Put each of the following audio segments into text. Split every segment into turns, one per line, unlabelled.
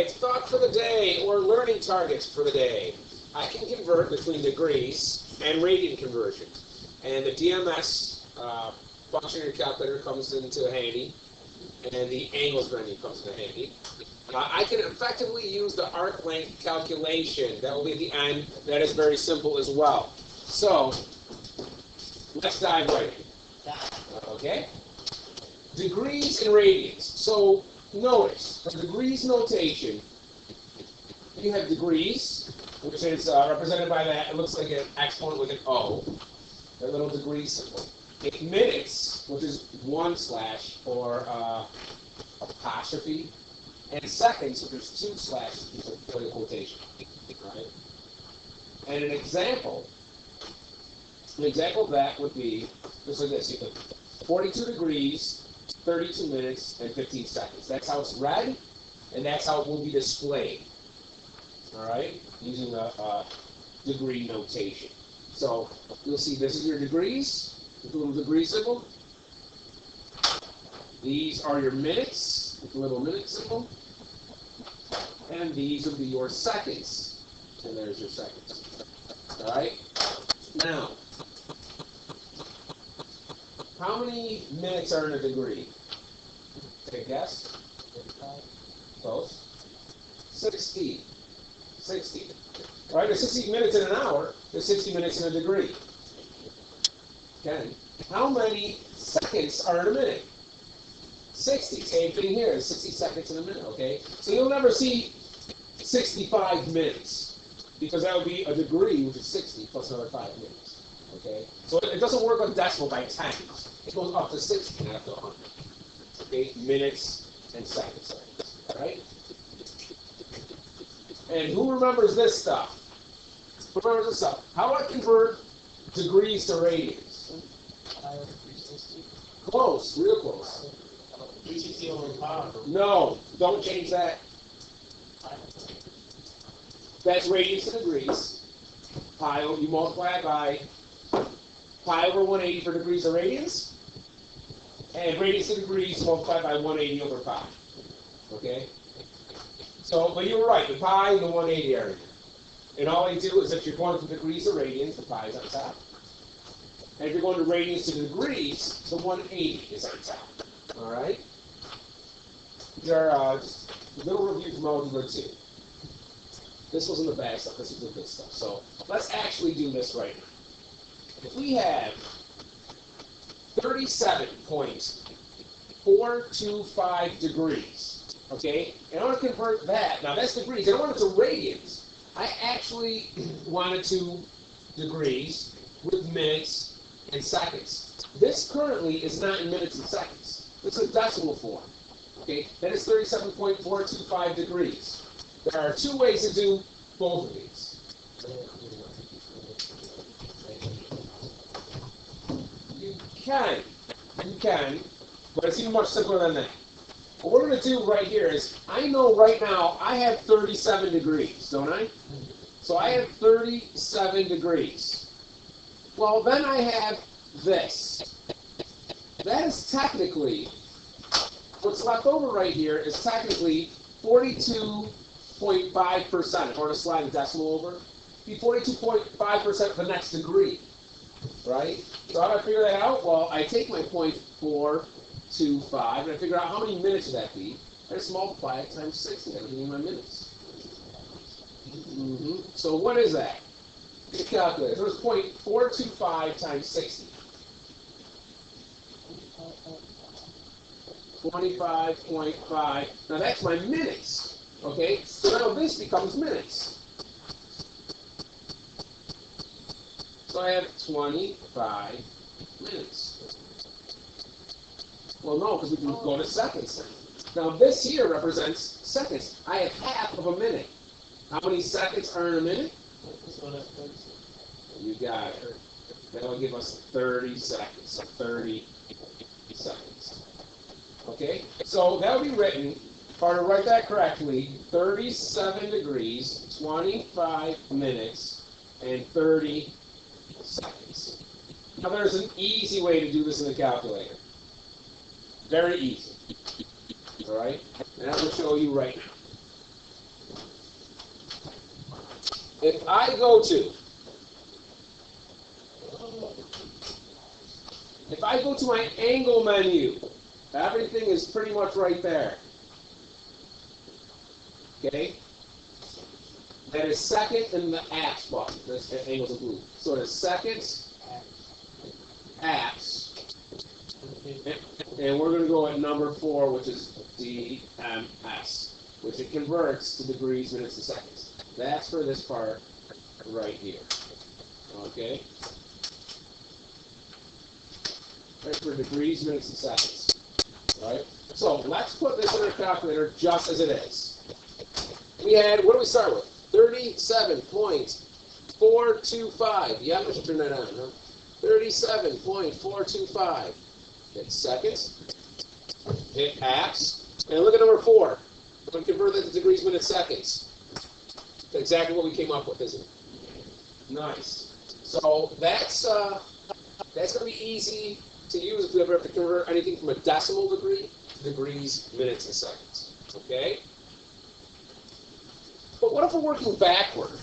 right, thought for the day or learning targets for the day. I can convert between degrees and radian conversion. And the DMS function in your calculator comes into handy, and the angles menu comes into handy. I can effectively use the arc length calculation. That will be at the end. That is very simple as well. So, let's dive right in. Okay? Degrees and radians. So, notice, for degrees notation, you have degrees, which is represented by that, it looks like an exponent with an O, that little degree symbol. Minutes, which is 1/ or apostrophe, and seconds, which is 2/ for the quotation. Right? And an example of that would be just like this. You have 42 degrees, 32 minutes, and 15 seconds. That's how it's read, and that's how it will be displayed. All right? Using the degree notation. So you'll see this is your degrees, with the little degree symbol. These are your minutes, with the little minute symbol. And these will be your seconds. And there's your seconds. All right? Now, how many minutes are in a degree? Take a guess. Close. 60. 60. All right, there's 60 minutes in an hour. There's 60 minutes in a degree. Okay. How many seconds are in a minute? 60. Same thing here. There's 60 seconds in a minute, okay? So you'll never see 65 minutes because that would be a degree, which is 60 plus another 5 minutes, okay? So it doesn't work on decimal by tens. It goes up to 60 and up to 100. Okay? Minutes and seconds, all right? And who remembers this stuff? Who remembers this stuff? How do I convert degrees to radians? Close, real close. No, don't change that. That's radians to degrees. Pi, you multiply it by pi over 180 for degrees of radians. And radians to degrees multiplied by 180 over pi. Okay? So, but you were right, the pi and the 180 are in there. And all I do is if you're going from degrees to radians, the pi is on top. And if you're going to radians to degrees, the 180 is on top. All right? These are just a little review from Algebra 2. This wasn't the bad stuff, this is the good stuff. So, let's actually do this right now. If we have 37.425 degrees, okay? And I want to convert that. Now that's degrees. I don't want it to radians. I actually wanted to degrees with minutes and seconds. This currently is not in minutes and seconds. It's a decimal form. Okay? That is 37.425 degrees. There are two ways to do both of these. You can, but it's even much simpler than that. What we're going to do right here is, I know right now I have 37 degrees, don't I? So I have 37 degrees. Well, then I have this. That is technically, what's left over right here is technically 42.5%. If I were to slide the decimal over, it'd be 42.5% of the next degree. Right? So how do I figure that out? Well, I take my 0.425 and I figure out how many minutes would that be. I just multiply it times 60. That'll give me my minutes. So what is that? Let's calculate. So it's 0.425 times 60. 25.5. Now that's my minutes. Okay? So now this becomes minutes. So I have 25 minutes. Well, no, because we can go to seconds now. Now this here represents seconds. I have half of a minute. How many seconds are in a minute? You got it. That'll give us 30 seconds. So 30 seconds. Okay? So that'll be written, if I were to write that correctly, 37 degrees, 25 minutes, and 30 seconds. Now there's an easy way to do this in the calculator. Very easy. Alright? And I'm going to show you right now. if I go to my angle menu, everything is pretty much right there. Okay? That is second in the apps button. This angles in blue. So the second apps. And we're going to go at number 4, which is DMS, which it converts to degrees, minutes, and seconds. That's for this part right here. Okay? That's for degrees, minutes, and seconds. Right? So let's put this in our calculator just as it is. We had, what do we start with? 37.425. Yeah, I'm going to turn that on, huh? 37.425. Hit seconds. Hit apps. And look at number 4. I'm going to convert that to degrees, minutes, seconds. That's exactly what we came up with, isn't it? Nice. So that's going to be easy to use if we ever have to convert anything from a decimal degree to degrees, minutes, and seconds. Okay? But what if we're working backward?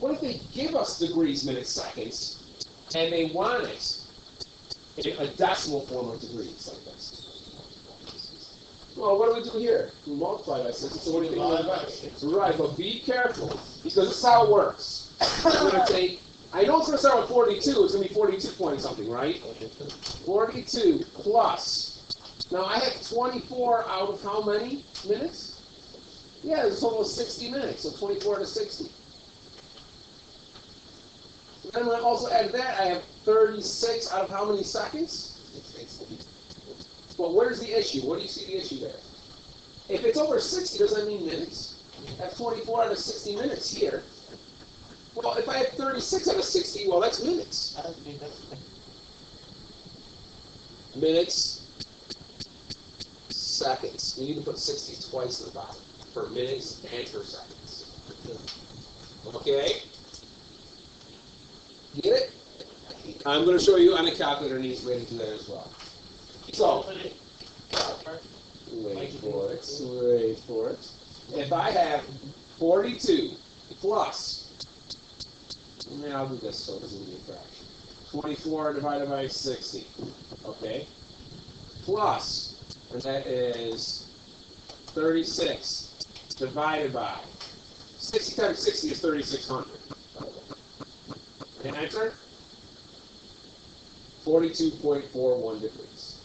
What if they give us degrees, minutes, seconds, and they want it in a decimal form of degrees like this? Well, what do we do here? We multiply by 6, so what do you think about that? Right, but be careful, because this is how it works. I'm going to take, I know it's going to start with 42, it's going to be 42 point something, right? 42 plus, now I have 24 out of how many minutes? Yeah, there's almost 60 minutes, so 24 to 60. And then I also add that, I have 36 out of how many seconds? Well, where's the issue? What do you see the issue there? If it's over 60, does that mean minutes? I have 24 out of 60 minutes here. Well, if I have 36 out of 60, well, that's minutes. Minutes, seconds. You need to put 60 twice in the bottom. For minutes and for seconds. Okay? Get it? I'm going to show you on a calculator an easy way to do that as well. So, wait for it. If I have 42 plus, I'll do this so it doesn't be a fraction. 24 divided by 60. Okay? Plus, and that is 36 divided by 60 times 60 is 3,600. And enter 42.41 degrees.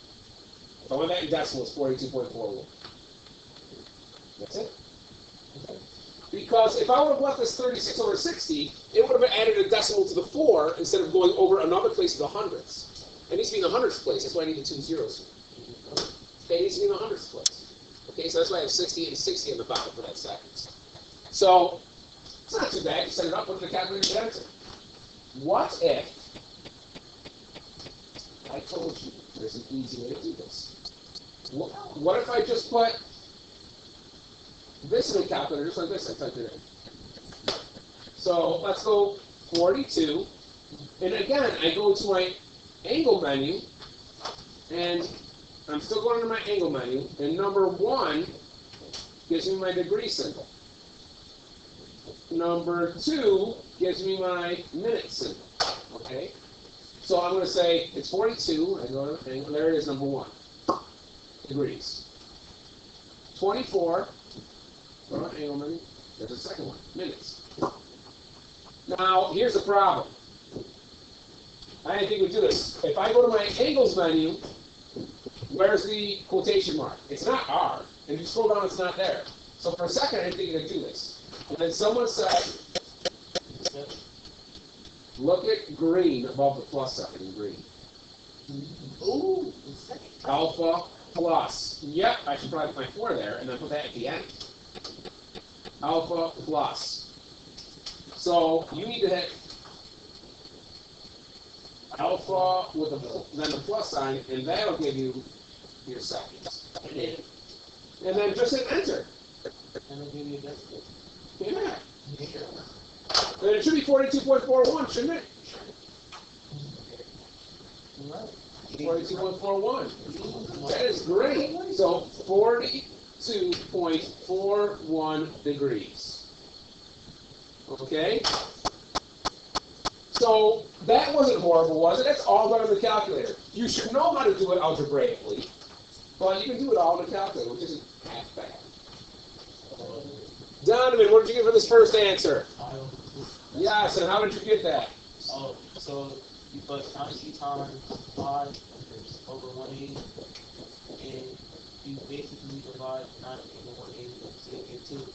If I want that in decimal, it's 42.41. That's it. Okay. Because if I would have left this 36 over 60, it would have added a decimal to the 4 instead of going over another place to the hundredths. It needs to be in the hundredths place. That's why I need the 2 zeros here. Okay, it needs to be in the hundredths place. Okay, so that's why I have 60 and 60 on the bottom for that seconds. So, it's not too bad. You set it up with the calculator and enter. What if I told you there's an easy way to do this? What if I just put this in the calculator, just like this, I typed it in. So, let's go 42. And again, I go to my angle menu, and I'm still going to my angle menu, and number 1 gives me my degree symbol. Number 2 gives me my minute symbol. Okay? So I'm going to say it's 42, I go to angle, there it is, number 1. Degrees. 24, go to angle menu, there's the second one, minutes. Now, here's the problem. I didn't think we'd do this. If I go to my angles menu, where's the quotation mark? It's not R. And if you scroll down, it's not there. So for a second, I didn't think you could do this. And then someone said, look at green above the plus sign in green. Ooh, alpha plus. Yep, I should probably put my 4 there and then put that at the end. Alpha plus. So you need to hit alpha with then the plus sign, and that'll give you your seconds. And then just hit enter. And it'll give you this. Yeah. Then it should be 42.41, shouldn't it? 42.41. That is great. So 42.41 degrees. Okay? So that wasn't horrible, was it? That's all done in the calculator. You should know how to do it algebraically, but you can do it all in the calculator, which isn't half bad. Donovan, what did you get for this first answer? Yes, and how did you get that?
Oh, so you put 90 times 5 over 180, and you basically divide 90 over 180 so you get 2.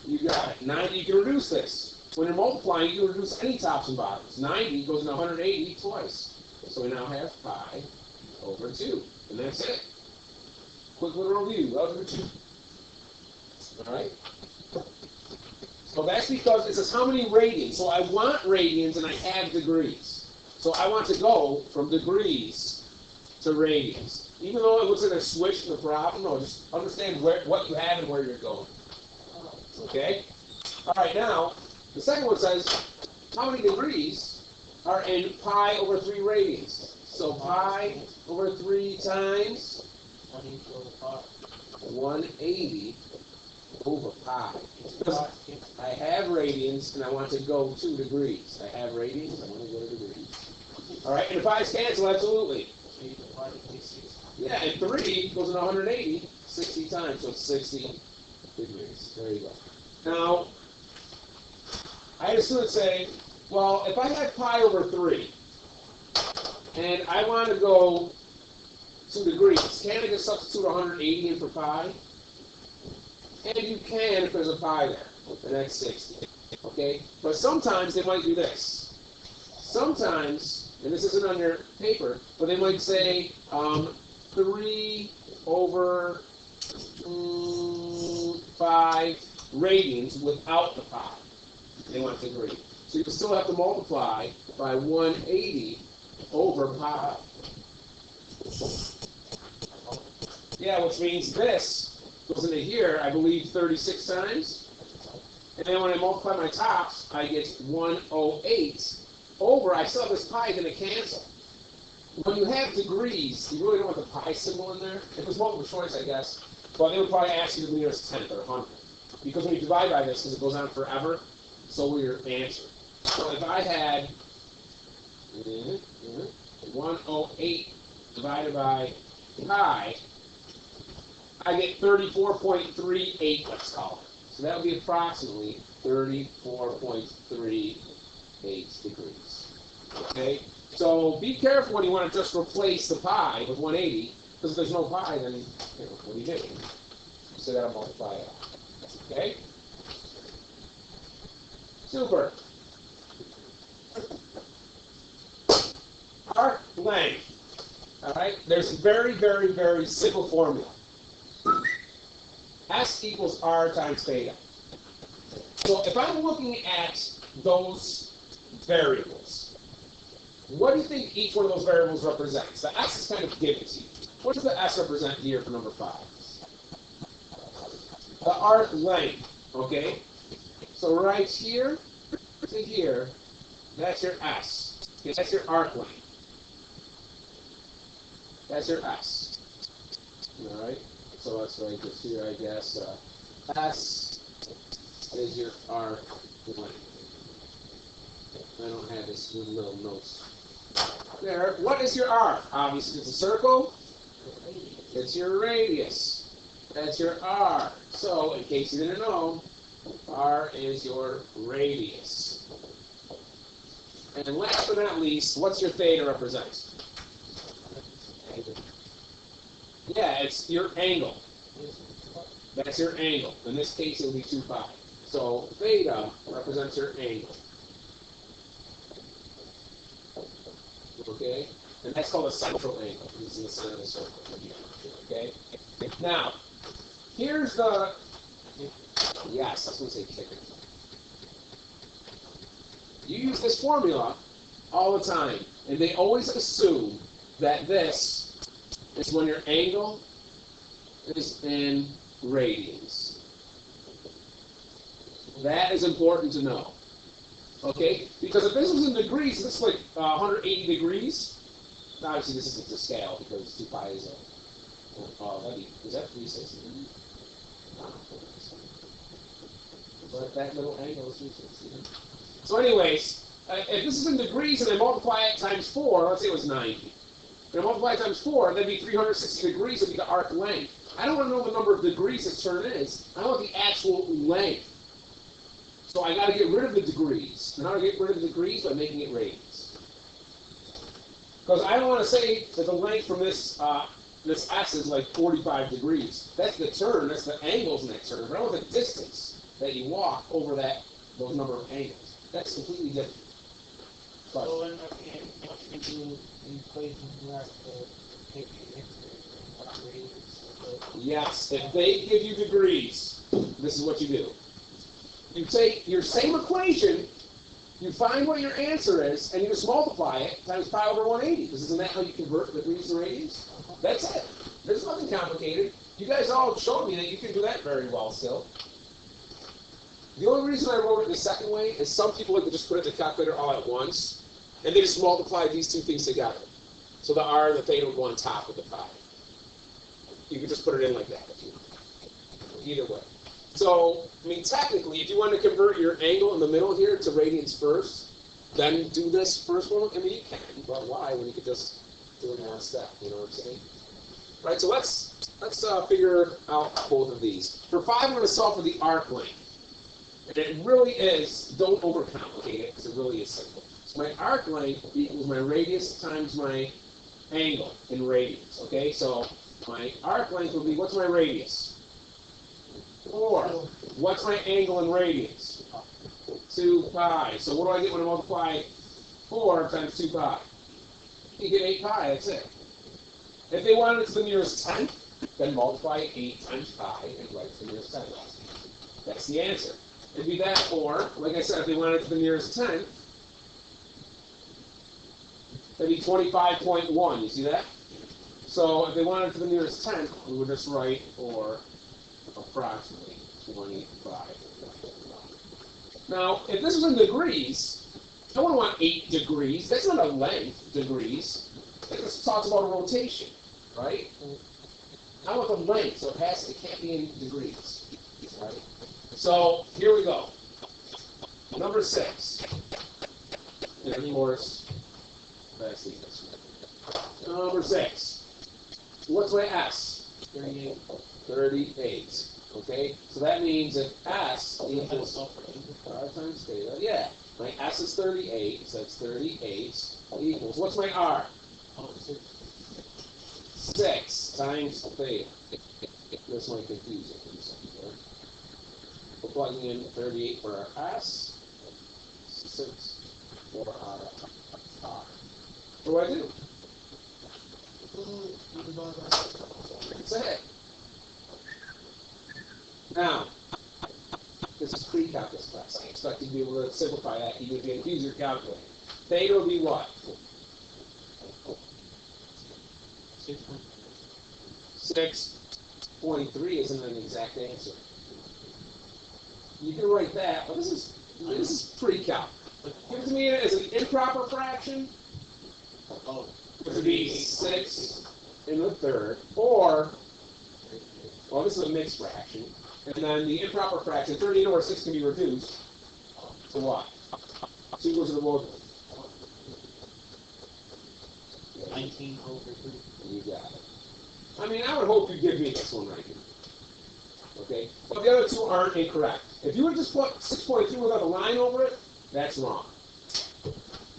You got it. 90, you can reduce this. When you're multiplying, you can reduce any tops and bottoms. 90 goes into 180 twice. So we now have pi over 2. And that's it. Quick little review. Algebra 2. All right? So that's because it says how many radians. So I want radians and I have degrees. So I want to go from degrees to radians. Even though it looks like a switch in the problem, no, just understand what you have and where you're going. Okay? All right, now, the second one says, how many degrees are in pi over 3 radians? So pi over 3 times 180 over pi. Because I have radians and I want to go 2 degrees. I have radians, I want to go to degrees. All right, and the pi's cancel, absolutely. Yeah, and 3 goes into 180 60 times, so it's 60 degrees. There you go. Now, I had a student say, well, if I have pi over 3, and I want to go 2 degrees, can I just substitute 180 in for pi? And you can if there's a pi there, and that's 60. Okay? But sometimes they might do this. Sometimes, and this isn't on your paper, but they might say 3 over 5 radians without the pi. They want degree. So you still have to multiply by 180 over pi. Yeah, which means this goes into here, I believe, 36 times. And then when I multiply my tops, I get 108 over, I still have this pi going to cancel. When you have degrees, you really don't want the pi symbol in there. If it was multiple choice, I guess. But they would probably ask you the nearest tenth or 100. Because when you divide by this, because it goes on forever, so will your answer. So if I had 108 divided by pi, I get 34.38, let's call it. So that would be approximately 34.38 degrees. Okay? So be careful when you want to just replace the pi with 180, because if there's no pi, then what do you do? So that'll multiply it. Okay? Super. Arc length. All right? There's a very, very, very simple formula. S equals R times theta. So if I'm looking at those variables, what do you think each one of those variables represents? The S is kind of given to you. What does the S represent here for number 5? The arc length, okay? So right here to here, that's your S. Okay, that's your arc length. That's your S. All right? So let's write this here, I guess. S is your arc length. I don't have this in little notes. There. What is your arc? Obviously, it's a circle. It's your radius. That's your R. So, in case you didn't know, R is your radius. And last but not least, what's your theta represent? Yeah, it's your angle. That's your angle. In this case, it would be 2 pi. So, theta represents your angle. Okay? And that's called a central angle. It's in the center of the circle. Okay? Now, here's the... Yes, I was going to say kicker. You use this formula all the time, and they always assume that this is when your angle is in radians. That is important to know. Okay? Because if this was in degrees, this is like 180 degrees. Obviously, this isn't to scale because 2 pi is a... is that 360? So But that little angle is 360. So anyways, if this is in degrees and I multiply it times 4, let's say it was 90. And I multiply it times 4, that'd be 360 degrees would be the arc length. I don't want to know the number of degrees this turn is. I want the actual length. So I got to get rid of the degrees. And how do I get rid of the degrees? By making it radians. Because I don't want to say that the length from this this S is like 45 degrees. That's the turn. That's the angles in that turn. But I want the distance that you walk over those number of angles. That's completely different. But,
So in the equation, you have to take the radians.
yes, if they give you degrees, this is what you do. You take your same equation, you find what your answer is, and you just multiply it times pi over 180. Because isn't that how you convert degrees to radians? That's it. There's nothing complicated. You guys all showed me that you can do that very well still. The only reason I wrote it the second way is some people like to just put it in the calculator all at once, and they just multiply these two things together. So the r and the theta will go on top of the pi. You can just put it in like that if you want. Either way. So, I mean, technically, if you want to convert your angle in the middle here to radians first, then do this first one. I mean, you can, but why when you could just do it in one step? You know what I'm saying? Right. So let's figure out both of these. For 5, I'm going to solve for the arc length, and it really is. Don't overcomplicate it because it really is simple. So my arc length equals my radius times my angle in radians. Okay. So my arc length will be, what's my radius? 4. What's my angle in radians? 2 pi. So what do I get when I multiply 4 times 2 pi? You get 8 pi, that's it. If they wanted it to the nearest 10th, then multiply 8 times pi and write to the nearest 10th. That's the answer. It'd be that, or, like I said, if they wanted it to the nearest 10th, that'd be 25.1. You see that? So if they wanted it to the nearest 10th, we would just write, or approximately 25. Now, if this was in degrees, I wouldn't want 8 degrees. That's not a length, degrees. It just talks about a rotation, right? I want the length, so it can't be in degrees, right? So here we go. Number 6. And of course, that's the answer. Number 6. What's my S?
38.
38. Okay, so that means if S equals 5 times theta, yeah, my S is 38, so that's 38 equals, what's my R? 6 times theta. This might confuse it. We're plugging in 38 for our S, 6 for our R. What do? Say it. Now, this is pre-calculus class. I expect you to be able to simplify that even if you use your calculator. Theta will be what? 6.3 isn't an exact answer. You can write that, but this is pre-calc. Give it to me as an improper fraction. It would be 6 in the third, or, well, this is a mixed fraction. And then the improper fraction, 38 over 6 can be reduced to what? 2 goes to the lower.
19 over 3.
You got it. I mean, I would hope you give me this one right here. Okay? But the other two aren't incorrect. If you would just put 6.3 without a line over it, that's wrong.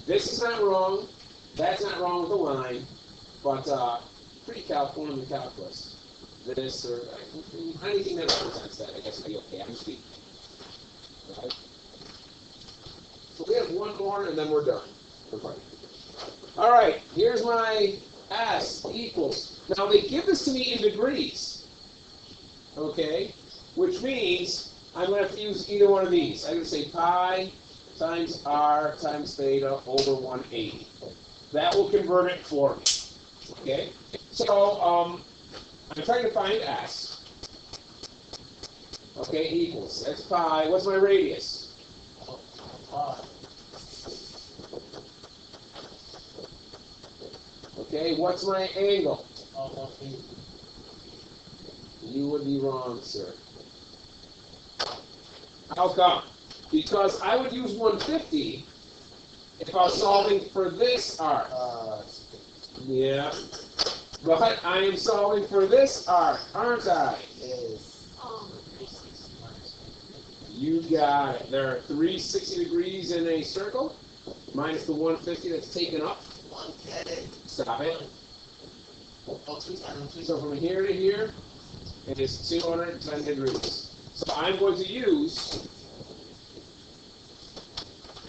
This is not wrong. That's not wrong with the line. But pre-calc, quantum calculus. This or anything that represents that, I guess would be okay. I'm speaking. Right? So we have one more and then we're done. All right, here's my S equals. Now they give this to me in degrees. Okay? Which means I'm going to have to use either one of these. I'm going to say pi times r times theta over 180. That will convert it for me. Okay? So, I'm trying to find S. Okay, equals. That's pi. What's my radius?
Pi.
Okay, what's my angle?
180.
You would be wrong, sir. How come? Because I would use 150 if I was solving for this arc. Yeah. But I am solving for this arc, aren't I? You got it. There are 360 degrees in a circle, minus the 150 that's taken up. Stop it. So from here to here, it is 210 degrees. So I'm going to use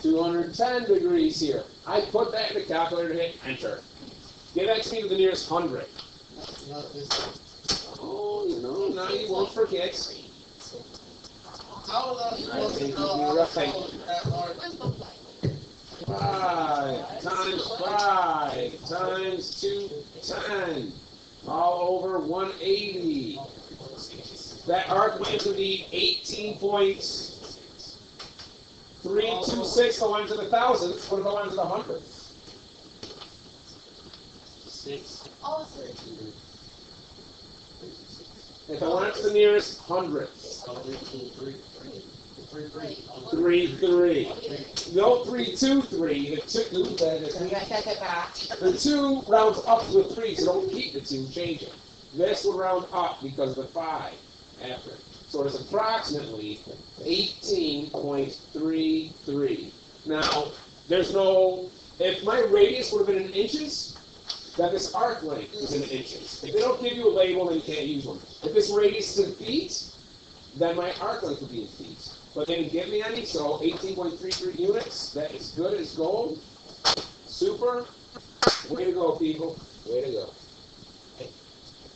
210 degrees here. I put that in the calculator and hit enter. Give that to me to the nearest 100. Oh, you know, now you won't forget. I think you'd be roughing. 5 times 5 times 210. All over 180. That arc went to the 18.326. I went to the thousandth. What if I went to the hundredth?
6.
If I went to the nearest hundredth. 3, 3. No, 3, 2, 3. The 2 rounds up to the 3, so don't keep the 2, change it. This will round up because of the 5 after. So it's approximately 18.33. Now, there's no, if my radius would have been in inches, then this arc length is in inches. If they don't give you a label, then you can't use one. If this radius is in feet, then my arc length would be in feet. But they didn't give me any, so 18.33 units. That is good as gold. Super. Way to go, people. Way to go.